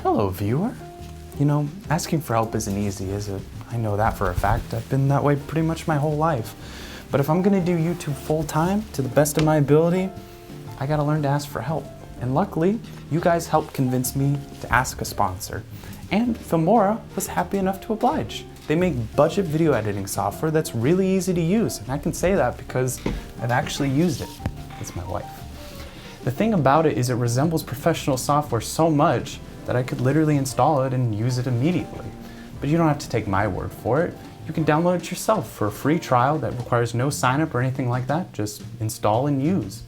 Hello, viewer. You know, asking for help isn't easy, is it? I know that for a fact. I've been that way pretty much my whole life. But if I'm gonna do YouTube full time, to the best of my ability, I gotta learn to ask for help. And luckily, you guys helped convince me to ask a sponsor. And Filmora was happy enough to oblige. They make budget video editing software that's really easy to use. And I can say that because I've actually used it. It's my wife. The thing about it is it resembles professional software so much that I could literally install it and use it immediately. But you don't have to take my word for it. You can download it yourself for a free trial that requires no sign up or anything like that. Just install and use.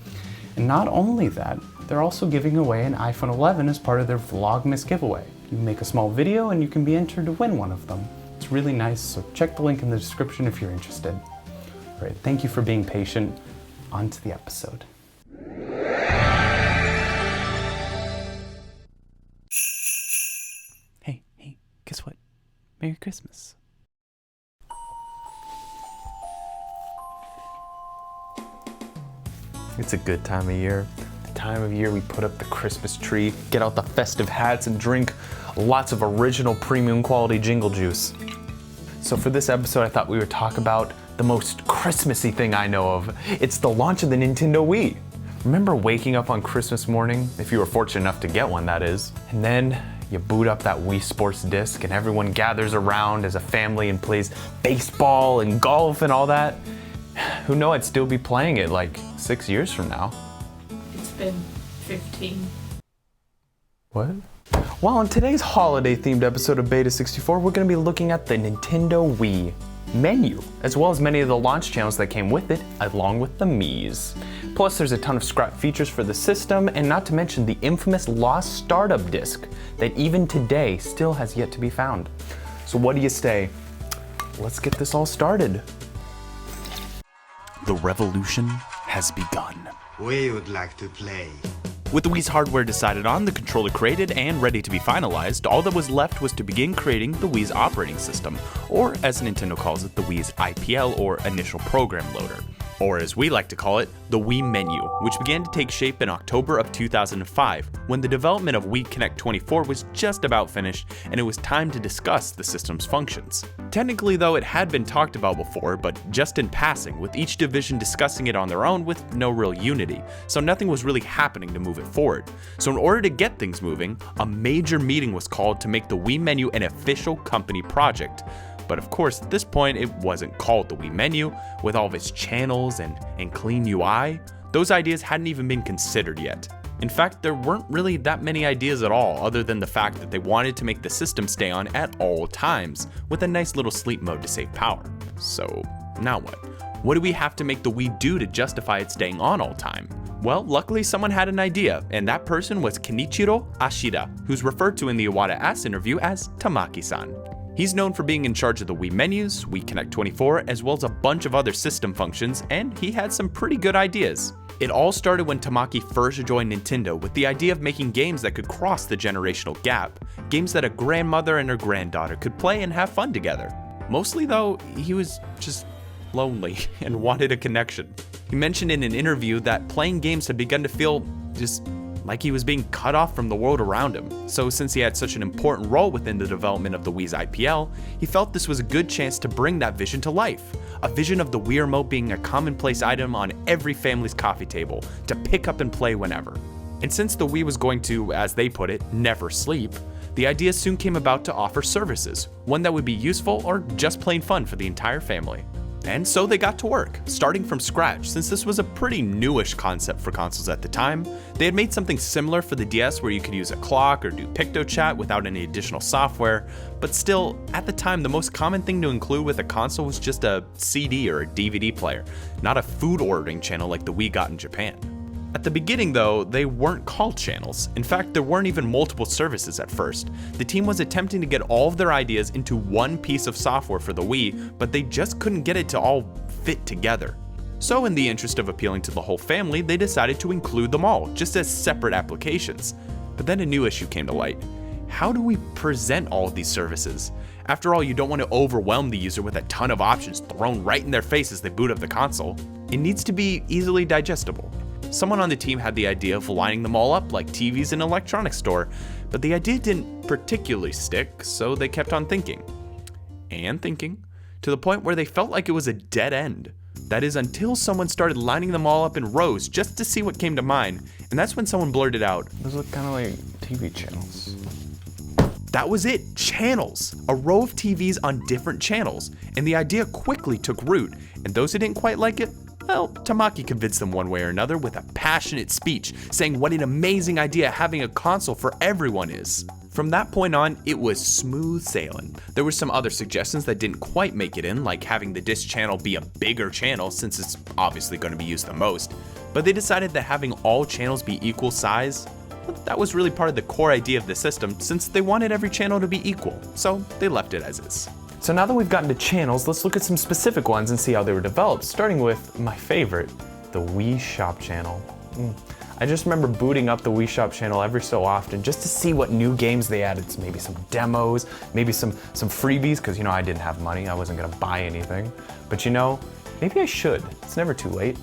And not only that, they're also giving away an iPhone 11 as part of their Vlogmas giveaway. You make a small video and you can be entered to win one of them. It's really nice, so check the link in the description if you're interested. All right, thank you for being patient. On to the episode. Hey, guess what? Merry Christmas. It's a good time of year. The time of year we put up the Christmas tree, get out the festive hats, and drink lots of original premium quality jingle juice. So for this episode, I thought we would talk about the most Christmassy thing I know of. It's the launch of the Nintendo Wii. Remember waking up on Christmas morning, if you were fortunate enough to get one, that is, and then you boot up that Wii Sports disc and everyone gathers around as a family and plays baseball and golf and all that. Who knows, I'd still be playing it like 6 years from now. It's been 15. What? Well, in today's holiday-themed episode of Beta64, we're going to be looking at the Nintendo Wii Menu, as well as many of the launch channels that came with it, along with the Miis. Plus, there's a ton of scrap features for the system, and not to mention the infamous lost startup disc that even today still has yet to be found. So what do you say? Let's get this all started. The revolution has begun. We would like to play. With the Wii's hardware decided on, the controller created and ready to be finalized, all that was left was to begin creating the Wii's operating system, or as Nintendo calls it, the Wii's IPL or Initial Program Loader. Or as we like to call it, the Wii Menu, which began to take shape in October of 2005, when the development of Wii Connect 24 was just about finished and it was time to discuss the system's functions. Technically though, it had been talked about before, but just in passing, with each division discussing it on their own with no real unity, so nothing was really happening to move it forward. So in order to get things moving, a major meeting was called to make the Wii Menu an official company project. But of course, at this point, it wasn't called the Wii Menu, with all of its channels and clean UI. Those ideas hadn't even been considered yet. In fact, there weren't really that many ideas at all, other than the fact that they wanted to make the system stay on at all times, with a nice little sleep mode to save power. So, now what? What do we have to make the Wii do to justify it staying on all time? Well, luckily someone had an idea, and that person was Kenichiro Ashida, who's referred to in the Iwata Ass interview as Tamaki-san. He's known for being in charge of the Wii menus, Wii Connect 24, as well as a bunch of other system functions, and he had some pretty good ideas. It all started when Tamaki first joined Nintendo with the idea of making games that could cross the generational gap, games that a grandmother and her granddaughter could play and have fun together. Mostly though, he was just lonely and wanted a connection. He mentioned in an interview that playing games had begun to feel just like he was being cut off from the world around him. So since he had such an important role within the development of the Wii's IPL, he felt this was a good chance to bring that vision to life. A vision of the Wii Remote being a commonplace item on every family's coffee table, to pick up and play whenever. And since the Wii was going to, as they put it, never sleep, the idea soon came about to offer services, one that would be useful or just plain fun for the entire family. And so they got to work, starting from scratch. Since this was a pretty newish concept for consoles at the time, they had made something similar for the DS where you could use a clock or do PictoChat without any additional software, but still, at the time, the most common thing to include with a console was just a CD or a DVD player, not a food ordering channel like the Wii got in Japan. At the beginning though, they weren't called channels. In fact, there weren't even multiple services at first. The team was attempting to get all of their ideas into one piece of software for the Wii, but they just couldn't get it to all fit together. So in the interest of appealing to the whole family, they decided to include them all, just as separate applications. But then a new issue came to light. How do we present all of these services? After all, you don't want to overwhelm the user with a ton of options thrown right in their face as they boot up the console. It needs to be easily digestible. Someone on the team had the idea of lining them all up like TVs in an electronics store, But the idea didn't particularly stick, so they kept on thinking. And thinking, to the point where they felt like it was a dead end. That is, until someone started lining them all up in rows just to see what came to mind, and that's when someone blurted out, Those look kind of like TV channels. that was it, channels! A row of TVs on different channels, and the idea quickly took root, and those who didn't quite like it, well, Tamaki convinced them one way or another with a passionate speech, saying what an amazing idea having a console for everyone is. From that point on, it was smooth sailing. There were some other suggestions that didn't quite make it in, like having the disc channel be a bigger channel since it's obviously going to be used the most, but they decided that having all channels be equal size, that was really part of the core idea of the system since they wanted every channel to be equal, so they left it as is. So now that we've gotten to channels, let's look at some specific ones and see how they were developed, starting with my favorite, the Wii Shop Channel. I just remember booting up the Wii Shop Channel every so often just to see what new games they added. So maybe some demos, maybe some freebies, because I didn't have money, I wasn't gonna buy anything. But maybe I should. It's never too late.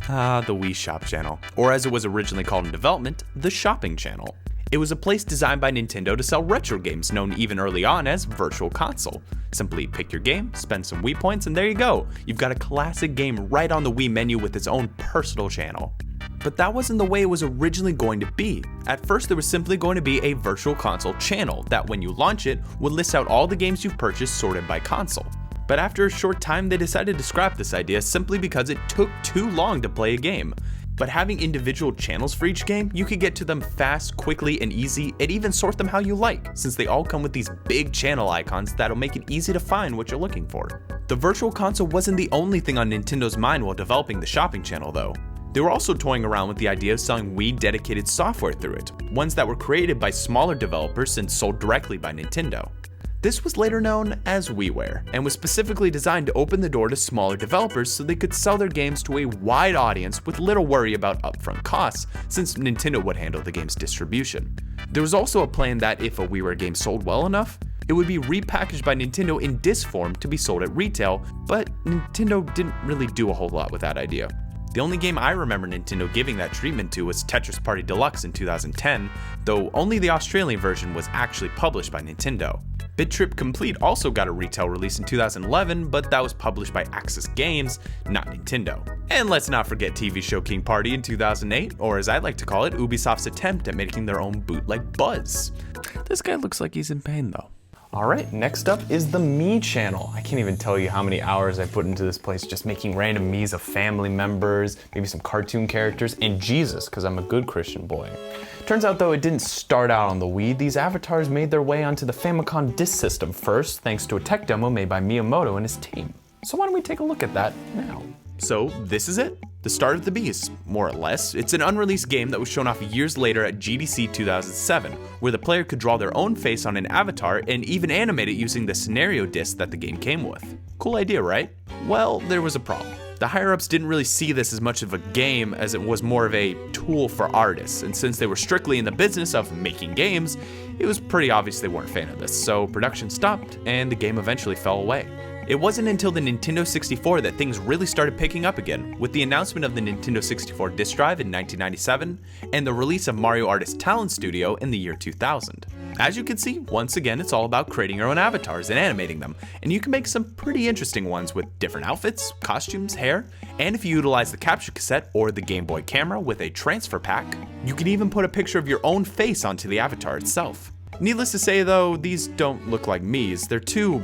The Wii Shop Channel, or as it was originally called in development, the Shopping Channel. It was a place designed by Nintendo to sell retro games known even early on as Virtual Console. Simply pick your game, spend some Wii points, and there you go. You've got a classic game right on the Wii menu with its own personal channel. But that wasn't the way it was originally going to be. At first, there was simply going to be a Virtual Console channel that when you launch it, would list out all the games you've purchased sorted by console. But after a short time, they decided to scrap this idea simply because it took too long to play a game. But having individual channels for each game, you could get to them fast, quickly, and easy, and even sort them how you like, since they all come with these big channel icons that'll make it easy to find what you're looking for. The Virtual Console wasn't the only thing on Nintendo's mind while developing the shopping channel though. They were also toying around with the idea of selling Wii dedicated software through it, ones that were created by smaller developers and sold directly by Nintendo. This was later known as WiiWare, and was specifically designed to open the door to smaller developers so they could sell their games to a wide audience with little worry about upfront costs, since Nintendo would handle the game's distribution. There was also a plan that if a WiiWare game sold well enough, it would be repackaged by Nintendo in disc form to be sold at retail, but Nintendo didn't really do a whole lot with that idea. The only game I remember Nintendo giving that treatment to was Tetris Party Deluxe in 2010, though only the Australian version was actually published by Nintendo. Bit Trip Complete also got a retail release in 2011, but that was published by Axis Games, not Nintendo. And let's not forget TV show King Party in 2008, or as I like to call it, Ubisoft's attempt at making their own bootleg Buzz. This guy looks like he's in pain though. Alright, next up is the Mii channel. I can't even tell you how many hours I put into this place just making random Miis of family members, maybe some cartoon characters, and Jesus, because I'm a good Christian boy. Turns out though it didn't start out on the Wii, these avatars made their way onto the Famicom disk system first, thanks to a tech demo made by Miyamoto and his team. So why don't we take a look at that now? So this is it, the start of the Miis, more or less. It's an unreleased game that was shown off years later at GDC 2007, where the player could draw their own face on an avatar and even animate it using the scenario disc that the game came with. Cool idea, right? Well, there was a problem. The higher-ups didn't really see this as much of a game as it was more of a tool for artists, and since they were strictly in the business of making games, it was pretty obvious they weren't a fan of this, so production stopped and the game eventually fell away. It wasn't until the Nintendo 64 that things really started picking up again, with the announcement of the Nintendo 64 disk drive in 1997 and the release of Mario Artist Talent Studio in the year 2000. As you can see, once again, it's all about creating your own avatars and animating them, and you can make some pretty interesting ones with different outfits, costumes, hair, and if you utilize the capture cassette or the Game Boy camera with a transfer pack, you can even put a picture of your own face onto the avatar itself. Needless to say though, these don't look like Miis, they're too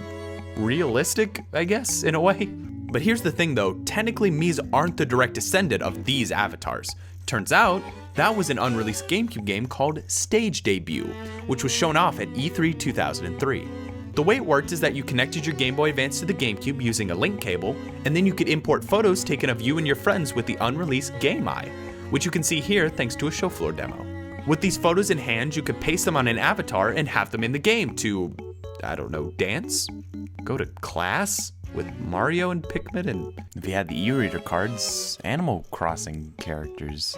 realistic, I guess, in a way. But here's the thing though, technically Miis aren't the direct descendant of these avatars. Turns out, that was an unreleased GameCube game called Stage Debut, which was shown off at E3 2003. The way it worked is that you connected your Game Boy Advance to the GameCube using a link cable, and then you could import photos taken of you and your friends with the unreleased Game Eye, which you can see here thanks to a show floor demo. With these photos in hand, you could paste them on an avatar and have them in the game to, I don't know, dance? Go to class with Mario and Pikmin, and if you had the e-reader cards, Animal Crossing characters.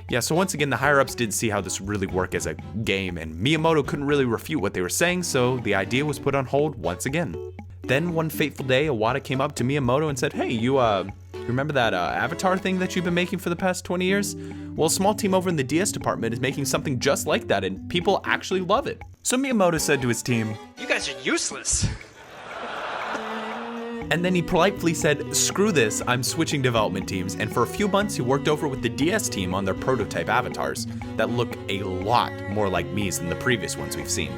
Yeah, so once again, the higher-ups didn't see how this really worked as a game, and Miyamoto couldn't really refute what they were saying, so the idea was put on hold once again. Then one fateful day, Iwata came up to Miyamoto and said, "Hey, you You remember that avatar thing that you've been making for the past 20 years? Well, a small team over in the DS department is making something just like that, and people actually love it. So Miyamoto said to his team, "You guys are useless." And then he politely said, "Screw this, I'm switching development teams," and for a few months he worked over with the DS team on their prototype avatars that look a lot more like Miis than the previous ones we've seen.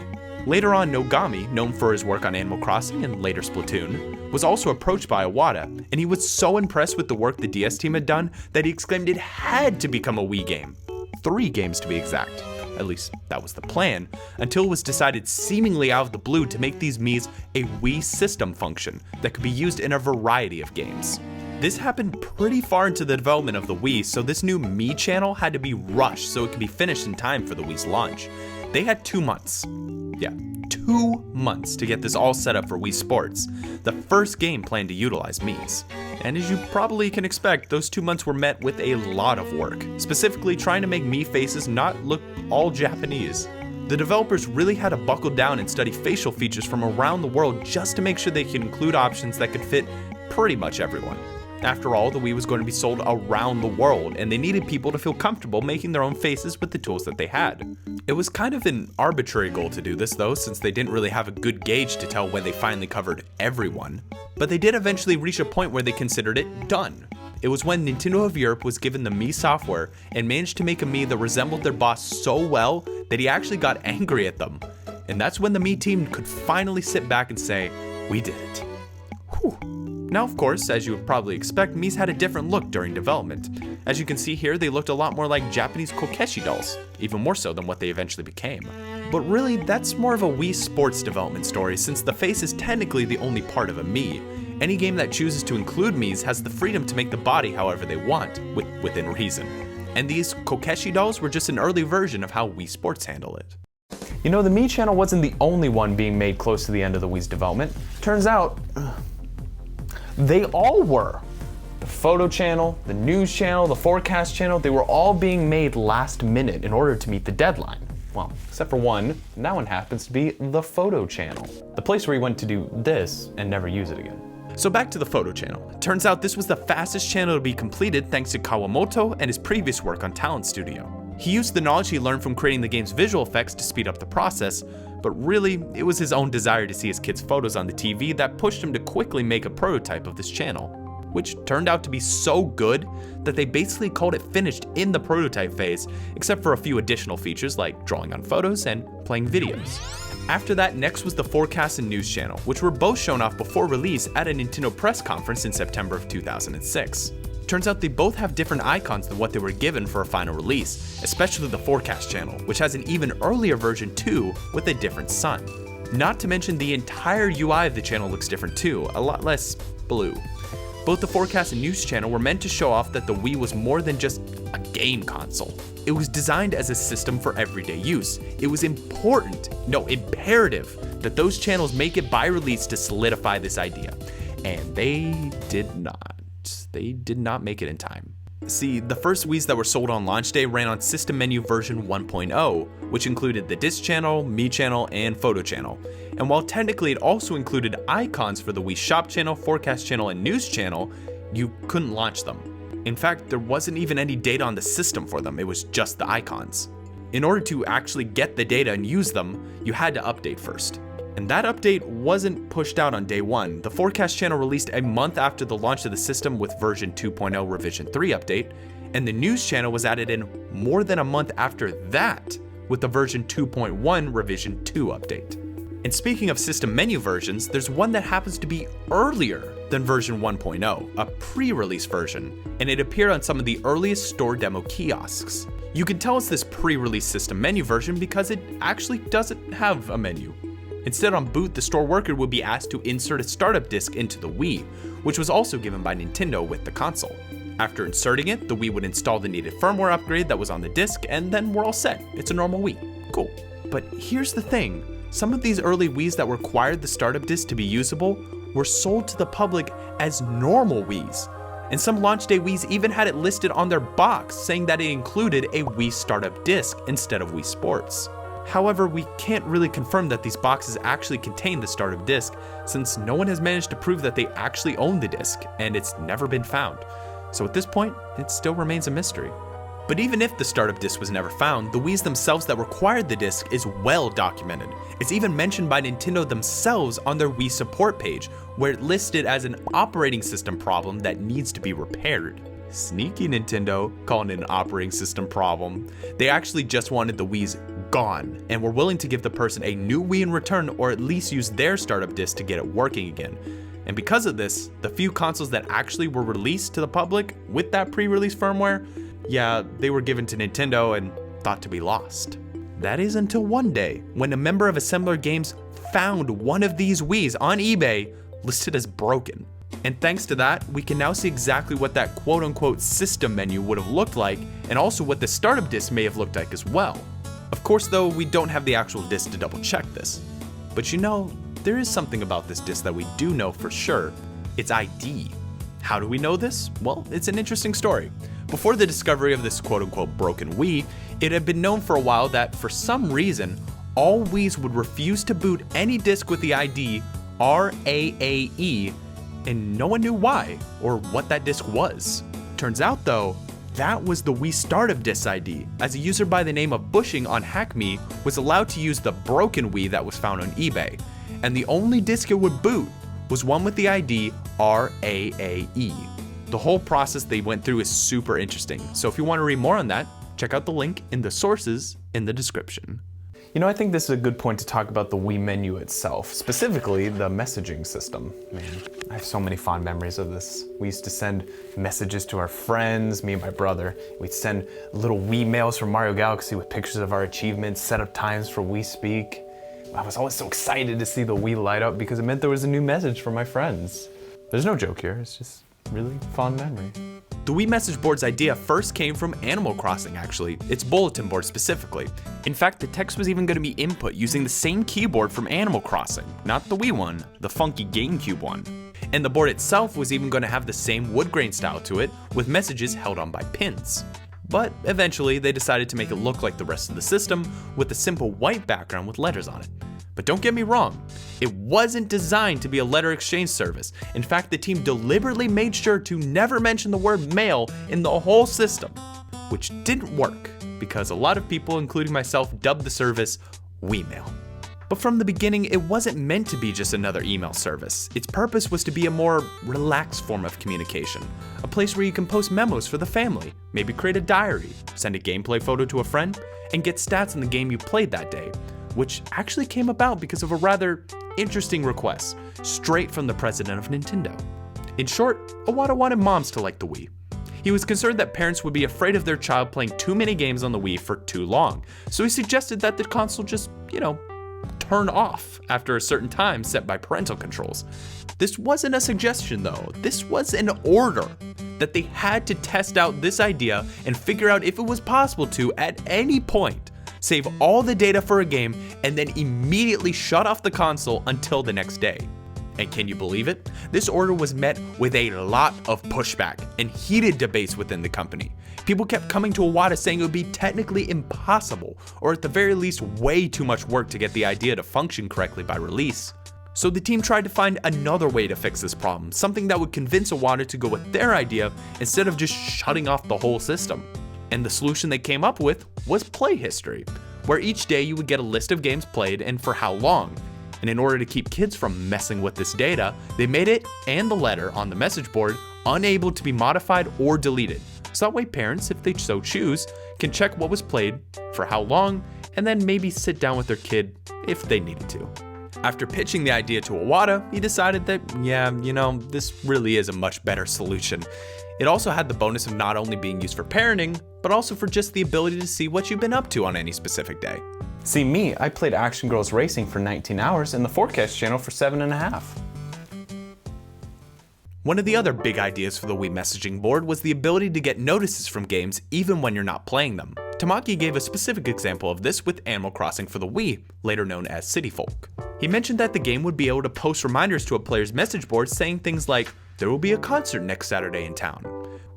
Later on, Nogami, known for his work on Animal Crossing and later Splatoon, was also approached by Iwata, and he was so impressed with the work the DS team had done that he exclaimed it had to become a Wii game. 3 games to be exact. At least that was the plan, until it was decided seemingly out of the blue to make these Miis a Wii system function that could be used in a variety of games. This happened pretty far into the development of the Wii, so this new Mii channel had to be rushed so it could be finished in time for the Wii's launch. They had 2 months. Yeah, 2 months to get this all set up for Wii Sports, the first game planned to utilize Miis. And as you probably can expect, those 2 months were met with a lot of work, specifically trying to make Mii faces not look all Japanese. The developers really had to buckle down and study facial features from around the world just to make sure they could include options that could fit pretty much everyone. After all, the Wii was going to be sold around the world, and they needed people to feel comfortable making their own faces with the tools that they had. It was kind of an arbitrary goal to do this though, since they didn't really have a good gauge to tell when they finally covered everyone. But they did eventually reach a point where they considered it done. It was when Nintendo of Europe was given the Mii software and managed to make a Mii that resembled their boss so well that he actually got angry at them. And that's when the Mii team could finally sit back and say, "We did it." Whew. Now, of course, as you would probably expect, Miis had a different look during development. As you can see here, they looked a lot more like Japanese kokeshi dolls, even more so than what they eventually became. But really, that's more of a Wii Sports development story, since the face is technically the only part of a Mii. Any game that chooses to include Miis has the freedom to make the body however they want, within reason. And these kokeshi dolls were just an early version of how Wii Sports handle it. You know, the Mii channel wasn't the only one being made close to the end of the Wii's development. Turns out, they all were. The photo channel, the news channel, the forecast channel, they were all being made last minute in order to meet the deadline. Well, except for one, and that one happens to be the photo channel. The place where you went to do this and never use it again. So back to the photo channel. It turns out this was the fastest channel to be completed thanks to Kawamoto and his previous work on Talent Studio. He used the knowledge he learned from creating the game's visual effects to speed up the process, but really, it was his own desire to see his kids' photos on the TV that pushed him to quickly make a prototype of this channel, which turned out to be so good that they basically called it finished in the prototype phase, except for a few additional features like drawing on photos and playing videos. After that, next was the forecast and news channel, which were both shown off before release at a Nintendo press conference in September of 2006. Turns out they both have different icons than what they were given for a final release, especially the forecast channel, which has an even earlier version too with a different sun. Not to mention the entire UI of the channel looks different too, a lot less blue. Both the forecast and news channel were meant to show off that the Wii was more than just a game console. It was designed as a system for everyday use. It was imperative that those channels make it by release to solidify this idea. And they did not. They did not make it in time. See, the first Wiis that were sold on launch day ran on System Menu version 1.0, which included the Disc Channel, Mii Channel, and Photo Channel. And while technically it also included icons for the Wii Shop Channel, Forecast Channel, and News Channel, you couldn't launch them. In fact, there wasn't even any data on the system for them, it was just the icons. In order to actually get the data and use them, you had to update first. And that update wasn't pushed out on day one. The Forecast Channel released a month after the launch of the system with version 2.0 revision 3 update, and the News Channel was added in more than a month after that with the version 2.1 revision 2 update. And speaking of system menu versions, there's one that happens to be earlier than version 1.0, a pre-release version, and it appeared on some of the earliest store demo kiosks. You can tell it's this pre-release system menu version because it actually doesn't have a menu. Instead, on boot, the store worker would be asked to insert a startup disc into the Wii, which was also given by Nintendo with the console. After inserting it, the Wii would install the needed firmware upgrade that was on the disc, and then we're all set. It's a normal Wii. Cool. But here's the thing. Some of these early Wiis that required the startup disc to be usable were sold to the public as normal Wiis. And some launch day Wiis even had it listed on their box saying that it included a Wii startup disc instead of Wii Sports. However, we can't really confirm that these boxes actually contain the startup disc, since no one has managed to prove that they actually own the disc, and it's never been found. So at this point, it still remains a mystery. But even if the startup disc was never found, the Wiis themselves that required the disc is well documented. It's even mentioned by Nintendo themselves on their Wii support page, where it listed as an operating system problem that needs to be repaired. Sneaky Nintendo, calling it an operating system problem. They actually just wanted the Wiis gone, and were willing to give the person a new Wii in return, or at least use their startup disc to get it working again. And because of this, the few consoles that actually were released to the public with that pre-release firmware, yeah, they were given to Nintendo and thought to be lost. That is until one day, when a member of Assembler Games found one of these Wiis on eBay listed as broken. And thanks to that, we can now see exactly what that quote-unquote system menu would have looked like, and also what the startup disc may have looked like as well. Of course though, we don't have the actual disc to double check this. But you know, there is something about this disc that we do know for sure. It's ID. How do we know this? Well, it's an interesting story. Before the discovery of this quote-unquote broken Wii, it had been known for a while that for some reason, all Wiis would refuse to boot any disc with the ID RAAE, and no one knew why or what that disc was. Turns out though, that was the Wii startup disc ID, as a user by the name of Bushing on HackMe was allowed to use the broken Wii that was found on eBay, and the only disc it would boot was one with the ID RAAE. The whole process they went through is super interesting, so if you want to read more on that, check out the link in the sources in the description. You know, I think this is a good point to talk about the Wii menu itself, specifically the messaging system. Man, I have so many fond memories of this. We used to send messages to our friends, me and my brother. We'd send little Wii mails from Mario Galaxy with pictures of our achievements, set up times for Wii Speak. I was always so excited to see the Wii light up because it meant there was a new message from my friends. There's no joke here, it's just really fond memory. The Wii Message Boards idea first came from Animal Crossing actually, its bulletin board specifically. In fact, the text was even going to be input using the same keyboard from Animal Crossing, not the Wii one, the funky GameCube one. And the board itself was even going to have the same wood grain style to it, with messages held on by pins. But eventually they decided to make it look like the rest of the system with a simple white background with letters on it. But don't get me wrong, it wasn't designed to be a letter exchange service. In fact, the team deliberately made sure to never mention the word mail in the whole system, which didn't work because a lot of people, including myself, dubbed the service Wii Mail. But from the beginning, it wasn't meant to be just another email service. Its purpose was to be a more relaxed form of communication, a place where you can post memos for the family, maybe create a diary, send a gameplay photo to a friend, and get stats on the game you played that day, which actually came about because of a rather interesting request, straight from the president of Nintendo. In short, Iwata wanted moms to like the Wii. He was concerned that parents would be afraid of their child playing too many games on the Wii for too long, so he suggested that the console just, turn off after a certain time set by parental controls. This wasn't a suggestion though, this was an order that they had to test out this idea and figure out if it was possible to, at any point, save all the data for a game and then immediately shut off the console until the next day. And can you believe it? This order was met with a lot of pushback and heated debates within the company. People kept coming to Iwata saying it would be technically impossible, or at the very least way too much work to get the idea to function correctly by release. So the team tried to find another way to fix this problem, something that would convince Iwata to go with their idea instead of just shutting off the whole system. And the solution they came up with was play history, where each day you would get a list of games played and for how long. And in order to keep kids from messing with this data, they made it and the letter on the message board unable to be modified or deleted. So that way parents, if they so choose, can check what was played, for how long, and then maybe sit down with their kid if they needed to. After pitching the idea to Iwata, he decided that, this really is a much better solution. It also had the bonus of not only being used for parenting, but also for just the ability to see what you've been up to on any specific day. See me, I played Action Girls Racing for 19 hours and the Forecast Channel for 7.5. One of the other big ideas for the Wii messaging board was the ability to get notices from games even when you're not playing them. Tamaki gave a specific example of this with Animal Crossing for the Wii, later known as City Folk. He mentioned that the game would be able to post reminders to a player's message board saying things like, "There will be a concert next Saturday in town,"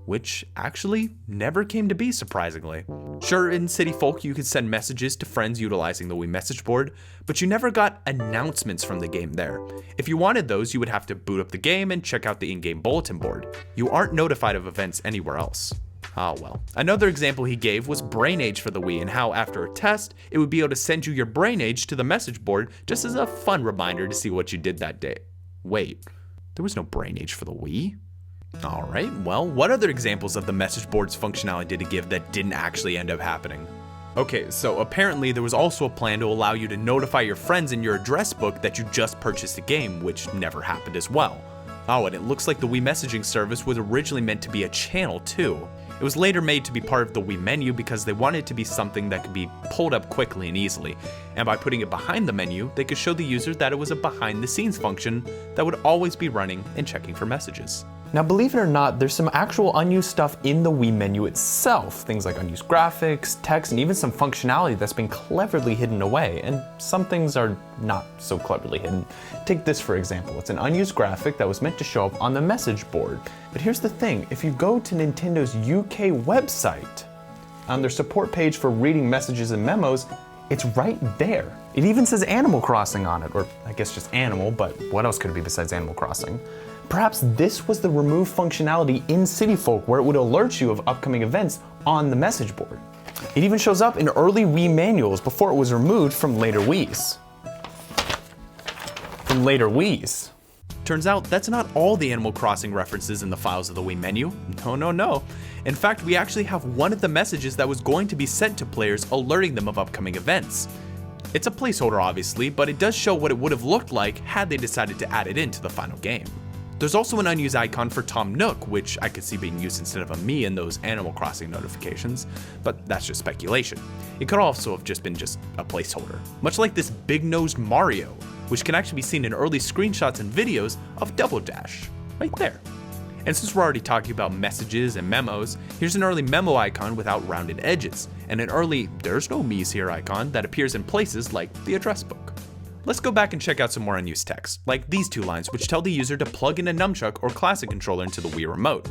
which actually never came to be, surprisingly. Sure, in City Folk you could send messages to friends utilizing the Wii Message Board, but you never got announcements from the game there. If you wanted those, you would have to boot up the game and check out the in-game bulletin board. You aren't notified of events anywhere else. Oh well. Another example he gave was Brain Age for the Wii and how after a test, it would be able to send you your Brain Age to the message board just as a fun reminder to see what you did that day. Wait, there was no Brain Age for the Wii? Alright, well, what other examples of the message board's functionality did it give that didn't actually end up happening? Okay, so apparently there was also a plan to allow you to notify your friends in your address book that you just purchased a game, which never happened as well. Oh, and it looks like the Wii Messaging service was originally meant to be a channel too. It was later made to be part of the Wii menu because they wanted it to be something that could be pulled up quickly and easily, and by putting it behind the menu, they could show the user that it was a behind-the-scenes function that would always be running and checking for messages. Now, believe it or not, there's some actual unused stuff in the Wii menu itself. Things like unused graphics, text, and even some functionality that's been cleverly hidden away. And some things are not so cleverly hidden. Take this for example. It's an unused graphic that was meant to show up on the message board. But here's the thing, if you go to Nintendo's UK website, on their support page for reading messages and memos, it's right there. It even says Animal Crossing on it, or I guess just Animal, but what else could it be besides Animal Crossing? Perhaps this was the remove functionality in City Folk where it would alert you of upcoming events on the message board. It even shows up in early Wii manuals before it was removed from later Wiis. Turns out that's not all the Animal Crossing references in the files of the Wii menu. No. In fact, we actually have one of the messages that was going to be sent to players alerting them of upcoming events. It's a placeholder obviously, but it does show what it would have looked like had they decided to add it into the final game. There's also an unused icon for Tom Nook, which I could see being used instead of a Mii in those Animal Crossing notifications, but that's just speculation. It could also have just been a placeholder. Much like this big-nosed Mario, which can actually be seen in early screenshots and videos of Double Dash, right there. And since we're already talking about messages and memos, here's an early memo icon without rounded edges, and an early "there's no Miis here" icon that appears in places like the address book. Let's go back and check out some more unused text, like these two lines which tell the user to plug in a nunchuck or classic controller into the Wii remote.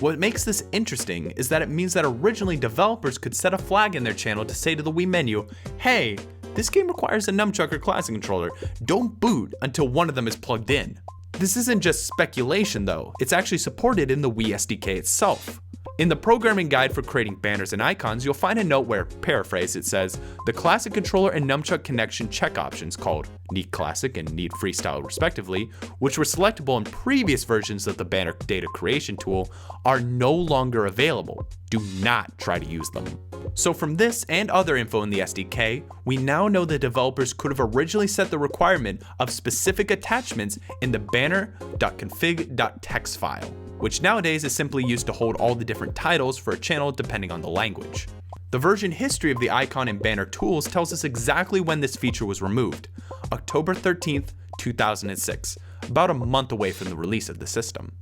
What makes this interesting is that it means that originally developers could set a flag in their channel to say to the Wii menu, hey, this game requires a nunchuck or classic controller, don't boot until one of them is plugged in. This isn't just speculation though, it's actually supported in the Wii SDK itself. In the programming guide for creating banners and icons, you'll find a note where, paraphrase, it says, the classic controller and nunchuck connection check options called Need Classic and Need Freestyle respectively, which were selectable in previous versions of the banner data creation tool, are no longer available. Do not try to use them. So from this and other info in the SDK, we now know that developers could have originally set the requirement of specific attachments in the banner.config.txt file, which nowadays is simply used to hold all the different titles for a channel depending on the language. The version history of the icon and banner tools tells us exactly when this feature was removed, October 13th, 2006, about a month away from the release of the system.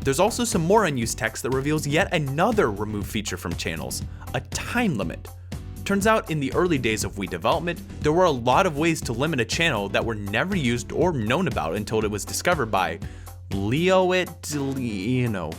There's also some more unused text that reveals yet another remove feature from channels, a time limit. Turns out in the early days of Wii development, there were a lot of ways to limit a channel that were never used or known about until it was discovered by Leo et Lino.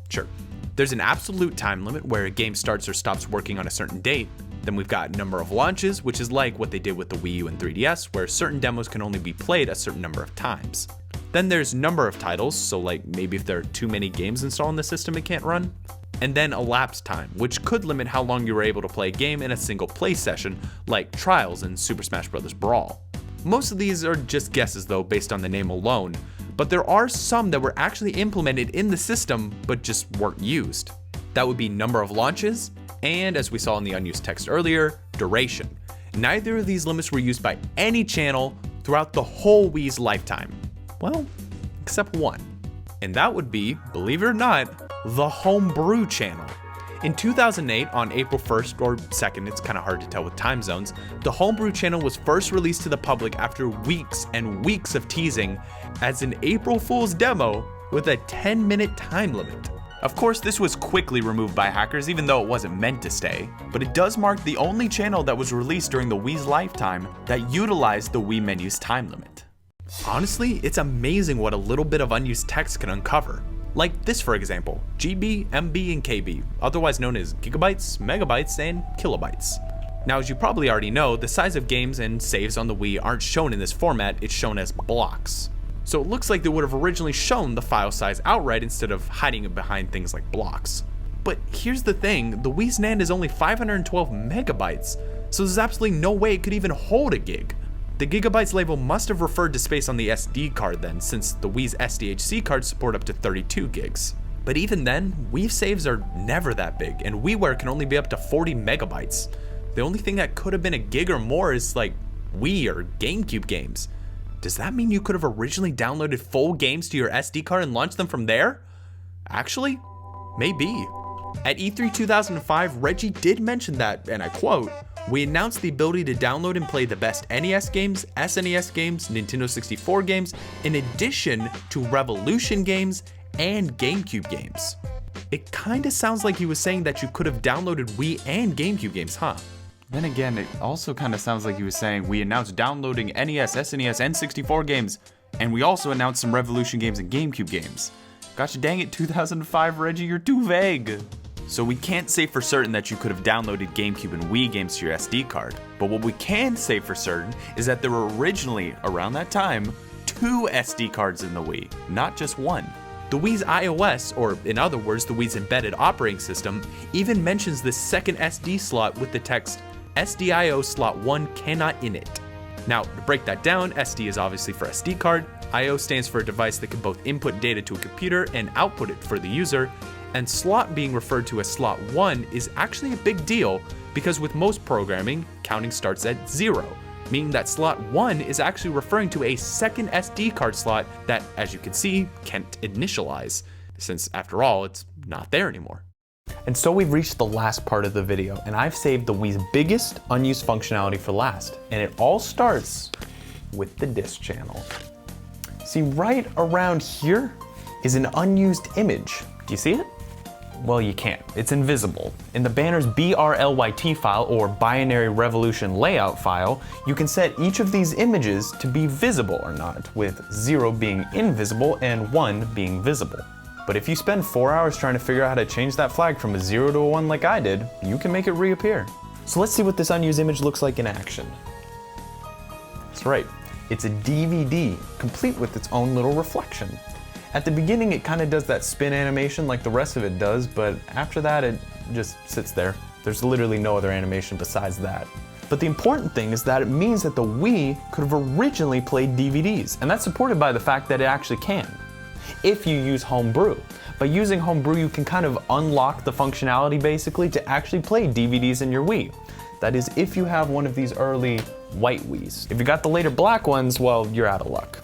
Sure. There's an absolute time limit where a game starts or stops working on a certain date. Then we've got number of launches, which is like what they did with the Wii U and 3DS, where certain demos can only be played a certain number of times. Then there's number of titles, so like maybe if there are too many games installed in the system it can't run. And then elapsed time, which could limit how long you were able to play a game in a single play session, like Trials in Super Smash Bros. Brawl. Most of these are just guesses though, based on the name alone, but there are some that were actually implemented in the system but just weren't used. That would be number of launches, and as we saw in the unused text earlier, duration. Neither of these limits were used by any channel throughout the whole Wii's lifetime. Well, except one. And that would be, believe it or not, the Homebrew Channel. In 2008, on April 1st or 2nd, it's kind of hard to tell with time zones, the Homebrew Channel was first released to the public after weeks and weeks of teasing as an April Fool's demo with a 10-minute time limit. Of course, this was quickly removed by hackers even though it wasn't meant to stay, but it does mark the only channel that was released during the Wii's lifetime that utilized the Wii menu's time limit. Honestly, it's amazing what a little bit of unused text can uncover. Like this for example, GB, MB, and KB, otherwise known as gigabytes, megabytes, and kilobytes. Now as you probably already know, the size of games and saves on the Wii aren't shown in this format, it's shown as blocks. So it looks like they would have originally shown the file size outright instead of hiding it behind things like blocks. But here's the thing, the Wii's NAND is only 512 megabytes, so there's absolutely no way it could even hold a gig. The gigabytes label must have referred to space on the SD card then, since the Wii's SDHC cards support up to 32 gigs. But even then, Wii saves are never that big, and WiiWare can only be up to 40 megabytes. The only thing that could have been a gig or more is like Wii or GameCube games. Does that mean you could have originally downloaded full games to your SD card and launched them from there? Actually, maybe. At E3 2005, Reggie did mention that, and I quote, "We announced the ability to download and play the best NES games, SNES games, Nintendo 64 games, in addition to Revolution games and GameCube games." It kinda sounds like he was saying that you could have downloaded Wii and GameCube games, huh? Then again, it also kinda sounds like he was saying we announced downloading NES, SNES, and 64 games, and we also announced some Revolution games and GameCube games. Gosh dang it, 2005 Reggie, you're too vague. So we can't say for certain that you could have downloaded GameCube and Wii games to your SD card, but what we can say for certain is that there were originally, around that time, 2 SD cards in the Wii, not just one. The Wii's iOS, or in other words, the Wii's embedded operating system, even mentions the second SD slot with the text, "SDIO slot 1 cannot in it." Now, to break that down, SD is obviously for SD card, IO stands for a device that can both input data to a computer and output it for the user, and slot being referred to as slot 1 is actually a big deal because with most programming, counting starts at 0, meaning that slot 1 is actually referring to a second SD card slot that, as you can see, can't initialize, since after all, it's not there anymore. And so we've reached the last part of the video, and I've saved the Wii's biggest unused functionality for last, and it all starts with the disk channel. See, right around here is an unused image. Do you see it? Well, you can't. It's invisible. In the banner's BRLYT file, or binary revolution layout file, you can set each of these images to be visible or not, with 0 being invisible and 1 being visible. But if you spend 4 hours trying to figure out how to change that flag from a 0 to a 1 like I did, you can make it reappear. So let's see what this unused image looks like in action. That's right, it's a DVD, complete with its own little reflection. At the beginning, it kind of does that spin animation like the rest of it does, but after that, it just sits there. There's literally no other animation besides that. But the important thing is that it means that the Wii could have originally played DVDs, and that's supported by the fact that it actually can, if you use Homebrew. By using Homebrew, you can kind of unlock the functionality basically to actually play DVDs in your Wii. That is, if you have one of these early white Wiis. If you got the later black ones, well, you're out of luck.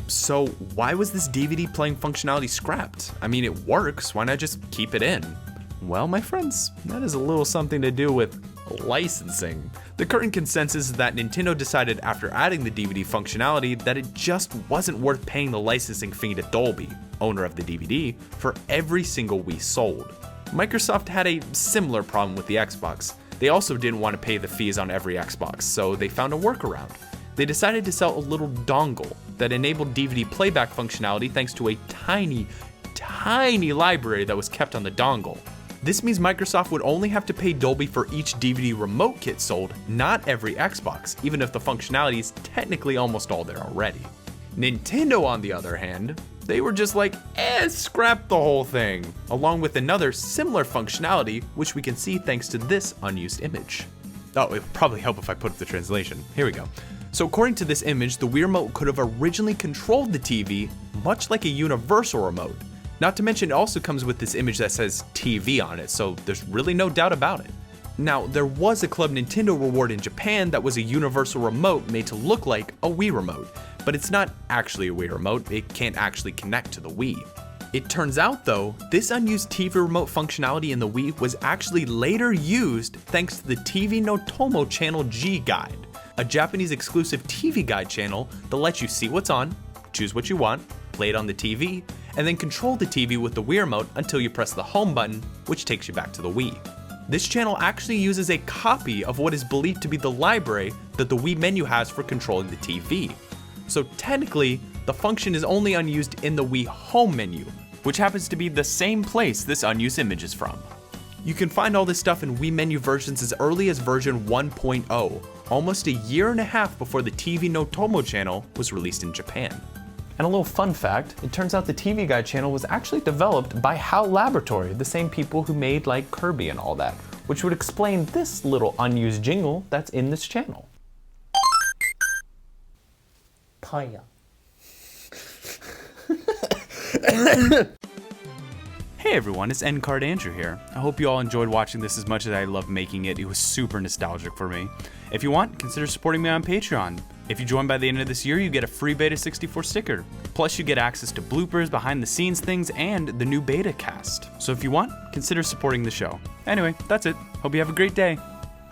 So why was this DVD playing functionality scrapped? I mean, it works, why not just keep it in? Well, my friends, that is a little something to do with licensing. The current consensus is that Nintendo decided after adding the DVD functionality that it just wasn't worth paying the licensing fee to Dolby, owner of the DVD, for every single Wii sold. Microsoft had a similar problem with the Xbox. They also didn't want to pay the fees on every Xbox, so they found a workaround. They decided to sell a little dongle that enabled DVD playback functionality thanks to a tiny library that was kept on the dongle. This means Microsoft would only have to pay Dolby for each DVD remote kit sold, not every Xbox, even if the functionality is technically almost all there already. Nintendo, on the other hand, they were just like, scrap the whole thing, along with another similar functionality, which we can see thanks to this unused image. Oh, it would probably help if I put up the translation. Here we go. So according to this image, the Wii Remote could have originally controlled the TV much like a universal remote. Not to mention it also comes with this image that says TV on it, so there's really no doubt about it. Now, there was a Club Nintendo reward in Japan that was a universal remote made to look like a Wii Remote, but it's not actually a Wii Remote, it can't actually connect to the Wii. It turns out though, this unused TV remote functionality in the Wii was actually later used thanks to the TV no Tomo Channel G guide, a Japanese exclusive TV guide channel that lets you see what's on, choose what you want, play it on the TV, and then control the TV with the Wii Remote until you press the home button, which takes you back to the Wii. This channel actually uses a copy of what is believed to be the library that the Wii menu has for controlling the TV. So technically, the function is only unused in the Wii Home menu, which happens to be the same place this unused image is from. You can find all this stuff in Wii Menu versions as early as version 1.0, almost a year and a half before the TV no Tomo channel was released in Japan. And a little fun fact, it turns out the TV Guide channel was actually developed by HAL Laboratory, the same people who made like Kirby and all that, which would explain this little unused jingle that's in this channel. Paya. Hey everyone, it's N-Card Andrew here. I hope you all enjoyed watching this as much as I loved making it. It was super nostalgic for me. If you want, consider supporting me on Patreon. If you join by the end of this year, you get a free Beta64 sticker. Plus you get access to bloopers, behind the scenes things, and the new beta cast. So if you want, consider supporting the show. Anyway, that's it. Hope you have a great day.